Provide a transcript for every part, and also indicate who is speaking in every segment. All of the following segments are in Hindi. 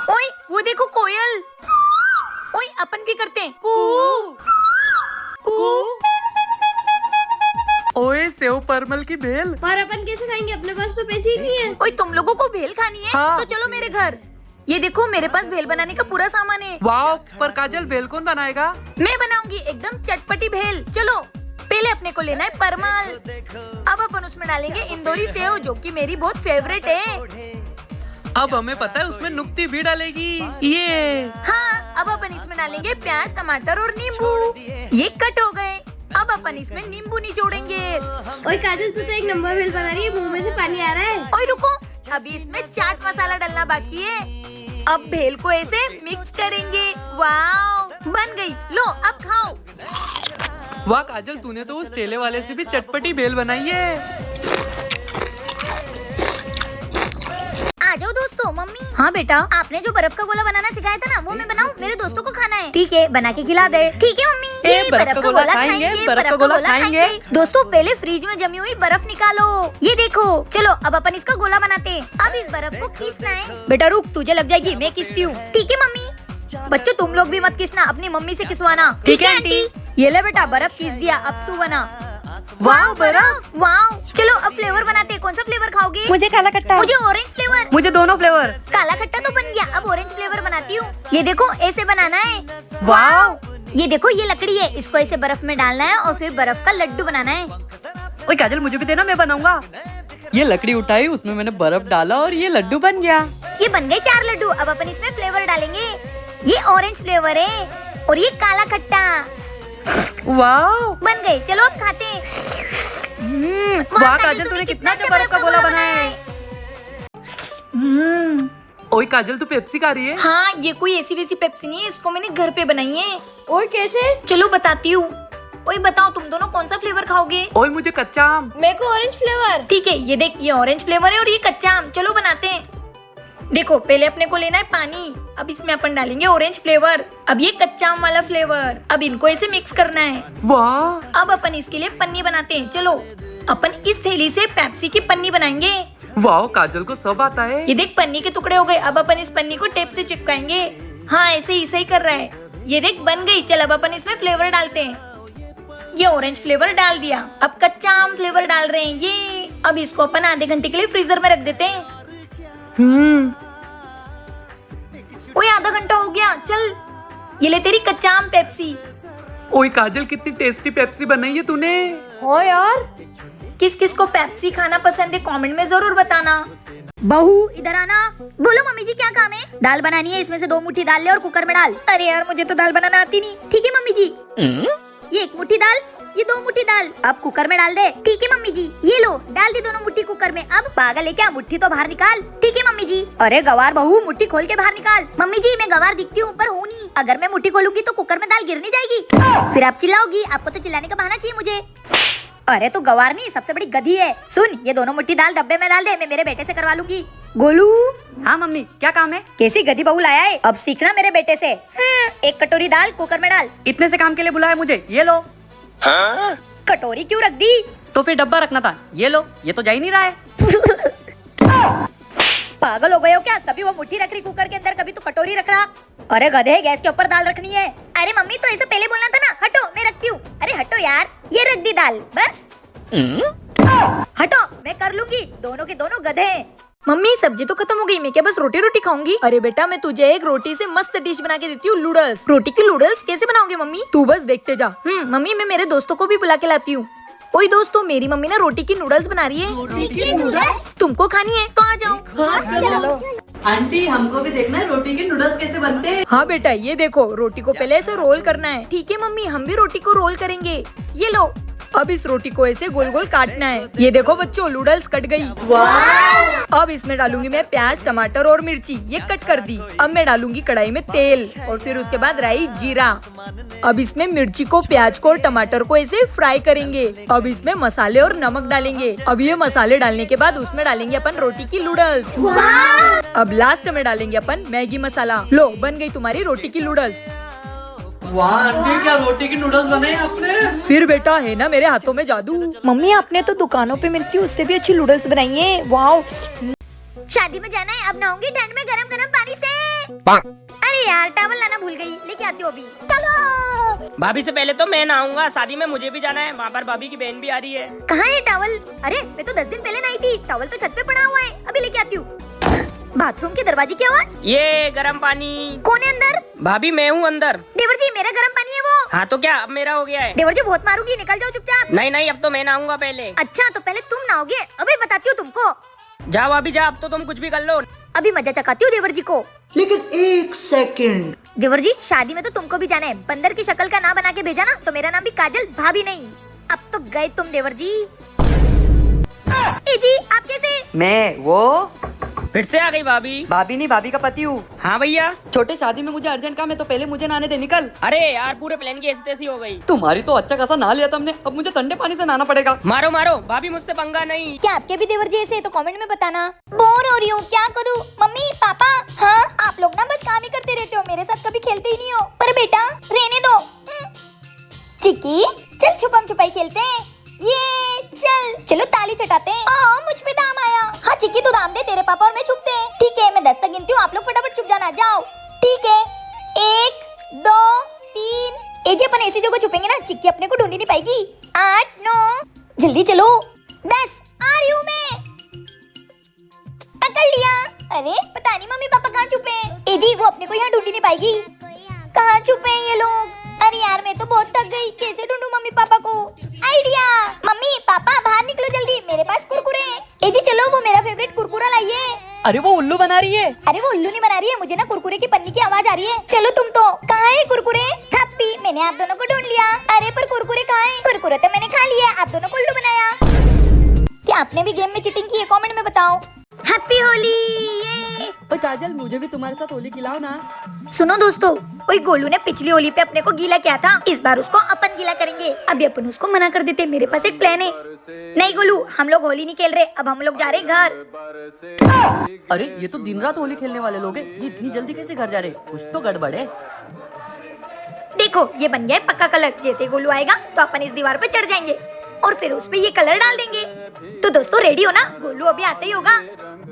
Speaker 1: ओए वो देखो कोयल। ओए अपन भी करते हैं कू कू।
Speaker 2: ओए सेव परमल की भेल।
Speaker 3: पर अपन कैसे खाएंगे, अपने पास तो पैसे ही नहीं है।
Speaker 1: ओए तुम लोगों को भेल खानी है
Speaker 2: हाँ।
Speaker 1: तो चलो मेरे घर। ये देखो मेरे पास भेल बनाने का पूरा सामान है।
Speaker 2: वाह, पर काजल भेल कौन बनाएगा?
Speaker 1: मैं बनाऊंगी एकदम चटपटी भेल। चलो पहले अपने को लेना है परमल। अब अपन उसमें डालेंगे इंदौरी सेव जो कि मेरी बहुत फेवरेट है।
Speaker 2: अब हमें पता है उसमें नुक्ती भी डालेगी। ये
Speaker 1: हाँ, अब अपन इसमें डालेंगे प्याज, टमाटर और नींबू। ये कट हो गए। अब अपन इसमें नींबू निचोड़ेंगे।
Speaker 3: ओए काजल, तू तो एक नंबर भेल बना रही है, मुंह में से पानी आ रहा है।
Speaker 1: ओए रुको, अभी इसमें चाट मसाला डालना बाकी है। अब भेल को ऐसे मिक्स करेंगे। वाव, बन गई। लो अब खाओ।
Speaker 2: वाह काजल, तूने तो उस ठेले वाले से भी चटपटी भेल बनाई है।
Speaker 1: आ जाओ दोस्तों। मम्मी। हाँ बेटा, आपने जो बर्फ का गोला बनाना सिखाया था ना, वो मैं बनाऊं? मेरे दोस्तों को खाना है। ठीक है, बना के खिला दे। ठीक है मम्मी।
Speaker 2: ये बर्फ का गोला खाएंगे, बर्फ का गोला खाएंगे।
Speaker 1: दोस्तों पहले फ्रिज में जमी हुई बर्फ निकालो। ये देखो। चलो अब अपन इसका गोला बनाते हैं। अब इस बर्फ को किसना है। बेटा रुक, तुझे लग जाएगी, मैं किसती हूँ। ठीक है मम्मी। बच्चों तुम लोग भी मत किसना, अपनी मम्मी से किसवाना।
Speaker 2: ठीक है आंटी।
Speaker 1: ये ले बेटा, बर्फ किस दिया, अब तू बना। वाह बर्फ, वाह। चलो अब फ्लेवर बनाते हैं। कौन सा फ्लेवर खाओगे?
Speaker 4: मुझे काला खट्टा।
Speaker 1: मुझे ऑरेंज फ्लेवर।
Speaker 2: मुझे दोनों फ्लेवर।
Speaker 1: काला खट्टा तो बन गया, अब ऑरेंज फ्लेवर बनाती हूँ। ये देखो ऐसे बनाना है।
Speaker 2: वाह।
Speaker 1: ये देखो ये लकड़ी है, इसको ऐसे बर्फ में डालना है और फिर बर्फ का लड्डू बनाना है।
Speaker 2: ओए काजल, मुझे भी देना, मैं बनाऊंगा। ये लकड़ी उठाई, उसमें मैंने बर्फ डाला और ये लड्डू बन गया।
Speaker 1: ये बन गए 4 लड्डू। अब अपन इसमें फ्लेवर डालेंगे। ये ऑरेंज फ्लेवर है और ये काला खट्टा।
Speaker 2: वाह
Speaker 1: बन गए। चलो अब खाते हैं।
Speaker 2: वाह काजल, तूने कितना अच्छा बर्फ का गोला बनाया है। ओए काजल, तू पेप्सी खा रही है?
Speaker 1: हाँ, ये कोई ऐसी वैसी पेप्सी नहीं है, इसको मैंने घर पे बनाई है।
Speaker 3: और कैसे?
Speaker 1: चलो बताती हूँ। ओए बताओ तुम दोनों कौन सा फ्लेवर खाओगे?
Speaker 2: ओए मुझे कच्चा आम।
Speaker 3: मेरे को ऑरेंज फ्लेवर।
Speaker 1: ठीक है, ये देख, ये ऑरेंज फ्लेवर है और ये कच्चा आम। चलो बनाते हैं। देखो पहले अपने को लेना है पानी। अब इसमें अपन डालेंगे ऑरेंज फ्लेवर। अब ये कच्चा आम वाला फ्लेवर। अब इनको ऐसे मिक्स करना है।
Speaker 2: वाह।
Speaker 1: अब अपन इसके लिए पन्नी बनाते हैं। चलो अपन इस थैली से पेप्सी की पन्नी बनाएंगे।
Speaker 2: वाह, काजल को सब आता है।
Speaker 1: ये देख पन्नी के टुकड़े हो गए। अब अपन इस पन्नी को टेप से चिपकाएंगे। हाँ ऐसे ही सही कर रहा है। ये देख बन गई। चल अब अपन इसमें फ्लेवर डालते हैं। ये ऑरेंज फ्लेवर डाल दिया। अब कच्चा आम फ्लेवर डाल रहे हैं। ये अब इसको अपन आधे घंटे के लिए फ्रीजर में रख देते हैं। ओए आधा घंटा हो गया। चल ये ले तेरी कच्चा आम पेप्सी।
Speaker 2: ओए काजल, कितनी टेस्टी पेप्सी बनाई है तूने।
Speaker 3: हो यार।
Speaker 1: किस किस को पेप्सी खाना पसंद है कमेंट में जरूर बताना। बहू इधर आना। बोलो मम्मी जी क्या काम है? दाल बनानी है, इसमें से 2 मुट्ठी दाल ले और कुकर में डाल। अरे यार मुझे तो दाल बनाना आती नहीं। ठीक है मम्मी जी। ये 1 मुट्ठी दाल, ये 2 मुट्ठी दाल। अब कुकर में डाल दे। ठीक है मम्मी जी। ये लो डाल दी दोनों मुट्ठी कुकर में। अब पागल है क्या, मुट्ठी तो बाहर निकाल। ठीक है मम्मी जी। अरे गवार बहू, मुट्ठी खोल के बाहर निकाल। मम्मी जी मैं गवार दिखती हूँ पर हूँ नहीं। अगर मैं मुट्ठी खोलूंगी तो कुकर में दाल गिर नहीं जाएगी। फिर आप चिल्लाओगी। आपको तो चिल्लाने का बहाना चाहिए मुझे। अरे तो गवार नहीं, सबसे बड़ी गधी है। सुन, ये दोनों मुट्ठी दाल डब्बे में डाल दे, मैं मेरे बेटे से करवा लूंगी। गोलू।
Speaker 4: हाँ मम्मी, क्या काम है?
Speaker 1: कैसी गधी बहू लाया है, अब सीखना मेरे बेटे से। 1 कटोरी दाल कुकर में डाल।
Speaker 4: इतने से काम के लिए बुलाया मुझे, ये लो।
Speaker 1: कटोरी क्यों रख दी?
Speaker 4: तो फिर डब्बा रखना था, ये लो। ये तो जा ही नहीं रहा है।
Speaker 1: पागल हो गए हो क्या? कभी वो मुट्ठी रख रही कुकर के अंदर, कभी तो कटोरी रख रहा। अरे गधे, गैस के ऊपर दाल रखनी है। अरे मम्मी तो ऐसे पहले बोलना था ना। हटो मैं रखती हूँ। अरे हटो यार, ये रख दी दाल बस। हटो मैं कर लूंगी। दोनों के दोनों गधे हैं। मम्मी सब्जी तो खत्म हो गई, मैं क्या बस रोटी रोटी खाऊंगी? अरे बेटा मैं तुझे एक रोटी से मस्त डिश बना के देती हूँ, नूडल्स। रोटी की नूडल्स कैसे बनाओगे मम्मी? तू बस देखते जा। मम्मी मैं मेरे दोस्तों को भी बुला के लाती हूँ। ओए दोस्तों, मेरी मम्मी ना रोटी की नूडल्स बना रही है। तुमको खानी है तो आ जाओ।
Speaker 4: आंटी हमको भी देखना है रोटी के नूडल्स कैसे बनते हैं।
Speaker 1: हाँ बेटा, ये देखो रोटी को पहले ऐसे रोल करना है। ठीक है मम्मी, हम भी रोटी को रोल करेंगे। ये लो, अब इस रोटी को ऐसे गोल गोल काटना है। ये देखो बच्चों, नूडल्स कट गई। अब इसमें डालूंगी मैं प्याज, टमाटर और मिर्ची, ये कट कर दी। अब मैं डालूंगी कढ़ाई में तेल और फिर उसके बाद राई जीरा। अब इसमें मिर्ची को, प्याज को और टमाटर को ऐसे फ्राई करेंगे। अब इसमें मसाले और नमक डालेंगे। अब ये मसाले डालने के बाद उसमें डालेंगे अपन रोटी की नूडल्स। अब लास्ट में डालेंगे अपन मैगी मसाला। लो बन गई तुम्हारी रोटी की नूडल्स।
Speaker 4: वाह आंटी, क्या रोटी की नूडल्स बनाए आपने?
Speaker 1: फिर बेटा है ना मेरे हाथों में जादू। मम्मी आपने तो दुकानों पे मिलती है उससे भी अच्छी नूडल्स बनाई है। वाओ। शादी में जाना है, अब नहाऊंगी ठंड में गरम गरम पानी से। यार टॉवल लाना भूल गई, लेके आती हूँ अभी।
Speaker 5: भाभी से पहले तो मैं नहाऊंगा, शादी में मुझे भी जाना है, वहाँ पर भाभी की बहन भी आ रही है।
Speaker 1: कहाँ है टॉवल? अरे मैं तो 10 दिन पहले नहाई थी, टॉवल तो छत पे पड़ा हुआ है, अभी लेके आती हूँ। बाथरूम के दरवाजे की आवाज।
Speaker 5: ये गरम पानी।
Speaker 1: कौन है अंदर?
Speaker 5: भाभी मैं हूँ अंदर।
Speaker 1: देवर जी मेरा गर्म पानी है वो।
Speaker 5: हाँ तो क्या अब मेरा हो गया है?
Speaker 1: देवर जी बहुत मारूंगी, निकल जाओ चुपचाप।
Speaker 5: नहीं नहीं अब तो मैं नहाऊंगा पहले।
Speaker 1: अच्छा तो पहले तुम नहाओगे, अभी बताती हूँ तुमको।
Speaker 5: जाओ भाभी जा, अब तो तुम कुछ भी कर लो।
Speaker 1: अभी मजा चकाती हूँ देवर जी को।
Speaker 2: लेकिन एक सेकंड,
Speaker 1: देवर जी शादी में तो तुमको भी जाना है, बंदर की शक्ल का नाम बना के भेजा ना, तो मेरा नाम भी काजल भाभी नहीं। अब तो गए तुम देवर जी। ए जी आप कैसे?
Speaker 2: मैं वो
Speaker 5: फिर से आ गई भाभी।
Speaker 2: भाभी नहीं, भाभी का पति हूँ।
Speaker 5: हाँ भैया।
Speaker 2: छोटे शादी में मुझे अर्जेंट काम है, तो पहले मुझे नहाने दे, निकल।
Speaker 5: अरे यार पूरे प्लान की ऐसी तैसी हो गई।
Speaker 2: तुम्हारी तो अच्छा खासा नहा लिया था हमने, अब मुझे ठंडे पानी से नहाना पड़ेगा।
Speaker 5: मारो मारो भाभी, मुझसे पंगा नहीं।
Speaker 1: क्या आपके भी देवर जी ऐसे है तो कमेंट में बताना। बोर हो रही हूँ, क्या करूँ? Mummy papa. हाँ आप लोग ना बस काम ही करते रहते हो, मेरे साथ कभी खेलते ही नहीं हो। पर बेटा रहने दो। चिक्की चल छुपम छुपाई खेलते हैं। ये चलो ताली चटाते हैं। मुझ पे दाम आया। हाँ चिक्की तू दाम दे, तेरे पापा और मैं छुपते हैं। ठीक है मैं 10 तक गिनती हूँ, आप लोग फटाफट छुप जाना। जाओ ठीक है, 1 2 3। ए जी अपन ऐसी जगह छुपेंगे ना, चिक्की अपने को ढूंढ ही नहीं पाएगी। 8 9 जल्दी चलो। 10 आ रही हूँ मैं। पकड़ लिया। अरे पता नहीं मम्मी पापा कहाँ छुपे हैं। ए जी वो अपने को यहाँ ढूंढ ही नहीं पाएगी। कहाँ छुपे हैं ये लोग? अरे यार मैं तो बहुत थक गई, कैसे ढूंढूं मम्मी पापा को? आइडिया। मम्मी पापा बाहर निकलो जल्दी, मेरे पास कुरकुरे हैं। ए जी चलो वो मेरा फेवरेट कुरकुरा लाइए।
Speaker 2: अरे वो उल्लू बना रही है।
Speaker 1: अरे वो उल्लू नहीं बना रही है, मुझे ना कुरकुरे की पन्नी की आवाज आ रही है। चलो तुम तो। कहाँ है कुरकुरे? हैप्पी मैंने आप दोनों को ढूंढ लिया। अरे पर कुरकुरे कहाँ है? कुरकुरे तो मैंने खा लिया, आप दोनों को उल्लू बनाया। क्या आपने भी गेम में चीटिंग की है? कमेंट में बताओ। हैप्पी होली।
Speaker 2: ओए काजल मुझे भी तुम्हारे साथ होली खिलाओ ना।
Speaker 1: सुनो दोस्तों, कोई गोलू ने पिछली होली पे अपने को गीला किया था, इस बार उसको अपन गीला करेंगे। अभी अपन उसको मना कर देते, मेरे पास एक प्लान है। नहीं गोलू हम लोग होली नहीं खेल रहे, अब हम लोग जा रहे घर।
Speaker 2: अरे ये तो दिन रात होली खेलने वाले लोग हैं, ये इतनी जल्दी कैसे घर जा रहे? कुछ तो गड़बड़ है।
Speaker 1: देखो ये बन गया है पक्का कलर, जैसे गोलू आएगा तो अपन इस दीवार पे चढ़ जाएंगे और फिर उस पे ये कलर डाल देंगे। तो दोस्तों रेडी हो ना? गोलू अभी आता ही होगा।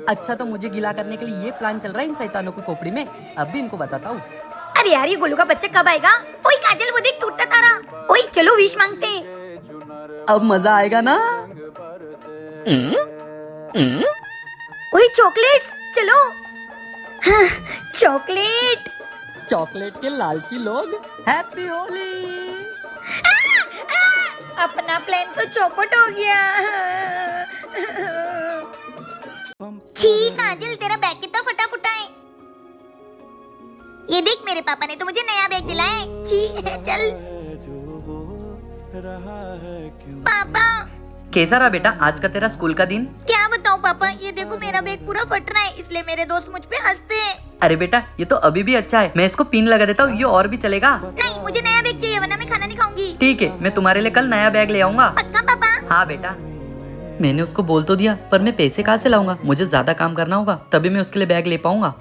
Speaker 2: अच्छा तो मुझे गिला करने के लिए ये प्लान चल रहा है इन शैतानों की खोपड़ी में, अब भी इनको बताता हूँ।
Speaker 1: अरे यार ये गोलू का बच्चा कब आएगा? ओए काजल वो देख टूटता तारा। ओए चलो विश मांगते हैं।
Speaker 2: अब मजा आएगा ना।
Speaker 1: ओए चॉकलेट्स चलो। हाँ, चॉकलेट।
Speaker 2: चॉकलेट के लालची लोग, हैप्पी होली।
Speaker 1: अपना प्लान तो चौपट हो गया। छी काजल तेरा बैग कितना फटा फुटा है। ये देख मेरे पापा ने तो मुझे नया बैग दिलाया है। छी चल। पापा
Speaker 2: कैसा रहा बेटा आज का तेरा स्कूल का दिन?
Speaker 1: क्या बताऊं पापा, ये देखो मेरा बैग पूरा फट रहा है, इसलिए मेरे दोस्त मुझ पे हंसते हैं।
Speaker 2: अरे बेटा ये तो अभी भी अच्छा है, मैं इसको पिन लगा देता हूँ, ये और भी चलेगा।
Speaker 1: नहीं मुझे नया बैग चाहिए वरना मैं खाना नहीं खाऊंगी।
Speaker 2: ठीक है मैं तुम्हारे लिए कल नया बैग ले आऊंगा।
Speaker 1: पक्का पापा?
Speaker 2: हाँ बेटा। मैंने उसको बोल तो दिया, पर मैं पैसे कहाँ से लाऊंगा? मुझे ज्यादा काम करना होगा तभी मैं उसके लिए बैग ले पाऊंगा।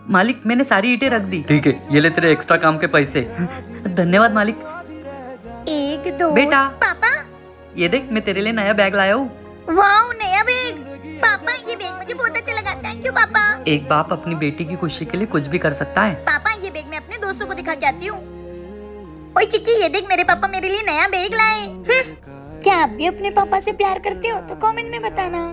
Speaker 2: मालिक मैंने सारी ईंटें रख दी। ठीक है ये ले तेरे एक्स्ट्रा काम के पैसे। धन्यवाद मालिक।
Speaker 1: 1 2
Speaker 2: बेटा।
Speaker 1: पापा
Speaker 2: ये देख मैं तेरे लिए नया बैग लाया हूँ।
Speaker 1: वाओ नया बैग। पापा ये बैग मुझे बहुत अच्छा लगा, थैंक यू पापा।
Speaker 2: एक बाप अपनी बेटी की खुशी के लिए कुछ भी कर सकता है।
Speaker 1: पापा ये बैग मैं अपने दोस्तों को दिखा के आती हूँ। ओए चिक्की ये देख मेरे पापा मेरे लिए नया बैग लाए। क्या आप भी अपने पापा से प्यार करते हो तो कमेंट में बताना।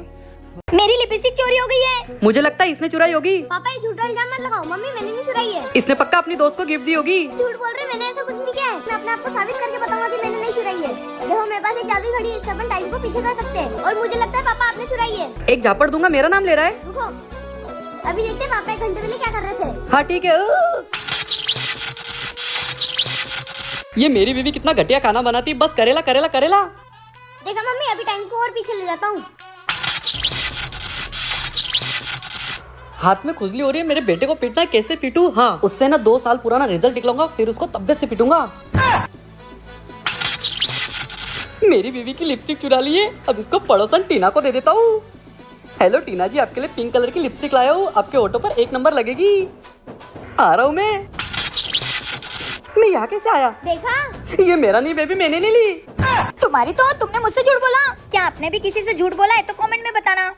Speaker 1: मेरी लिपस्टिक चोरी हो गई है।
Speaker 2: मुझे लगता है इसने चुराई होगी।
Speaker 3: पापा ये झूठा इल्जाम मत लगाओ, मम्मी मैंने नहीं चुराई है।
Speaker 2: इसने पक्का अपनी दोस्त को गिफ्ट दी होगी।
Speaker 3: झूठ बोल रहे, मैंने ऐसा कुछ नहीं किया है। मैं अपने आप को साबित करके बताऊंगा कि मैंने नहीं चुराई है। देखो मेरे पास एक जादुई घड़ी है, इससे अपन टाइम को पीछे कर सकते हैं और मुझे लगता है पापा आपने चुराई है।
Speaker 2: एक झापड़ दूंगा, मेरा नाम ले रहा है।
Speaker 3: रुको अभी देखते हैं पापा 1 घंटे पहले क्या कर रहे थे।
Speaker 2: हाँ ठीक है। ये मेरी बीवी कितना घटिया खाना बनाती, बस करेला करेला करेला।
Speaker 3: देखा मम्मी अभी टाइम को और पीछे ले जाता हूँ।
Speaker 2: हाथ में खुजली हो रही है, मेरे बेटे को पीटना है, कैसे पीटूं? हाँ उससे ना 2 साल पुराना रिजल्ट निकलूंगा, फिर उसको तबियत से पीटूंगा। मेरी बीवी की लिपस्टिक चुरा ली है, अब इसको पड़ोसन टीना को दे देता हूँ। हेलो टीना जी, आपके लिए पिंक कलर की लिपस्टिक लाया हूँ, आपके ऑटो पर 1 नंबर लगेगी। आ रहा हूँ मैं यहाँ कैसे आया?
Speaker 3: देखा
Speaker 2: ये मेरा नहीं बेबी, मैंने नहीं ली।
Speaker 1: तुम्हारी तो तुमने मुझसे झूठ बोला। क्या आपने भी किसी से झूठ बोला है तो कमेंट में बताना।